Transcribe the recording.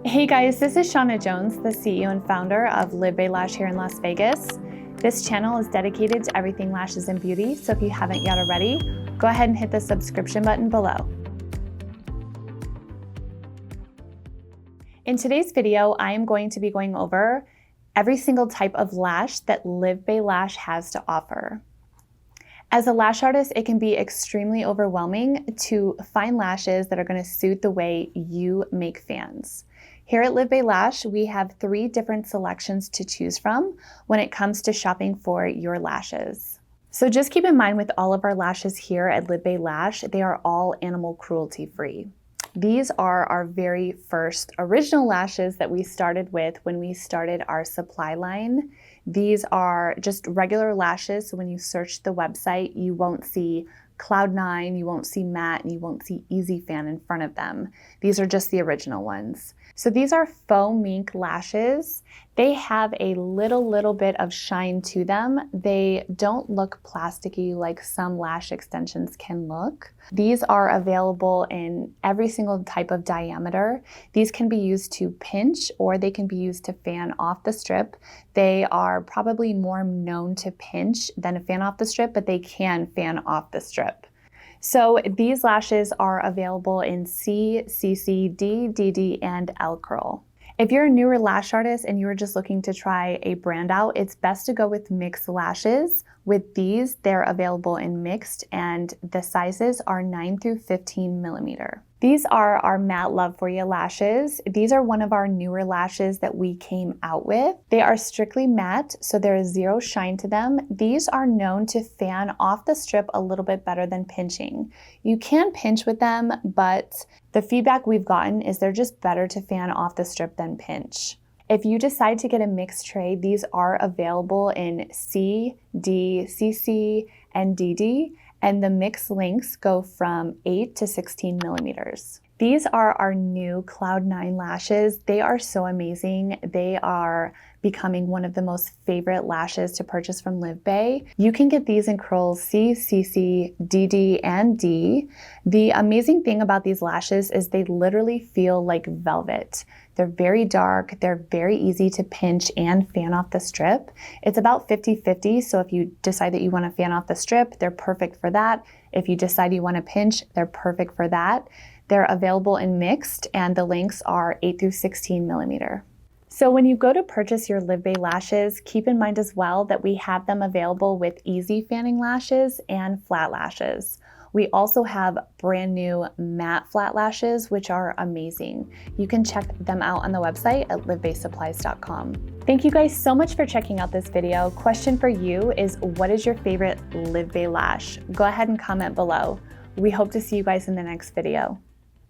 Hey guys, this is Shauna Jones, the CEO and founder of LivBay Lash here in Las Vegas. This channel is dedicated to everything lashes and beauty, so if you haven't yet already, go ahead and hit the subscription button below. In today's video, I am going to be going over every single type of lash that LivBay Lash has to offer. As a lash artist, it can be extremely overwhelming to find lashes that are going to suit the way you make fans. Here at LivBay Lash, we have 3 different selections to choose from when it comes to shopping for your lashes. So just keep in mind with all of our lashes here at LivBay Lash, they are all animal cruelty free. These are our very first original lashes that we started with when we started our supply line. These are just regular lashes, so when you search the website, you won't see Cloud9, you won't see Matte, and you won't see Easy Fan in front of them. These are just the original ones. So these are Faux Mink lashes. They have a little bit of shine to them. They don't look plasticky like some lash extensions can look. These are available in every single type of diameter. These can be used to pinch or they can be used to fan off the strip. They are probably more known to pinch than to fan off the strip, but they can fan off the strip. So these lashes are available in C, CC, D, DD, and L curl. If you're a newer lash artist and you're just looking to try a brand out, it's best to go with mixed lashes. With these, they're available in mixed and the sizes are 9 through 15 millimeter. These are our Matte Love For You lashes. These are one of our newer lashes that we came out with. They are strictly matte, so there is zero shine to them. These are known to fan off the strip a little bit better than pinching. You can pinch with them, but the feedback we've gotten is they're just better to fan off the strip than pinch. If you decide to get a mixed tray, these are available in C, D, CC, and DD, and the mix lengths go from 8 to 16 millimeters. These are our new Cloud9 lashes. They are so amazing. They are becoming one of the most favorite lashes to purchase from LivBay. You can get these in curls C, CC, DD, and D. The amazing thing about these lashes is they literally feel like velvet. They're very dark, they're very easy to pinch and fan off the strip. It's about 50-50, so if you decide that you want to fan off the strip, they're perfect for that. If you decide you want to pinch, they're perfect for that. They're available in mixed and the lengths are 8 through 16 millimeter. So when you go to purchase your LivBay lashes, keep in mind as well that we have them available with easy fanning lashes and flat lashes. We also have brand new matte flat lashes, which are amazing. You can check them out on the website at livbaysupplies.com. Thank you guys so much for checking out this video. Question for you is, what is your favorite LivBay lash? Go ahead and comment below. We hope to see you guys in the next video.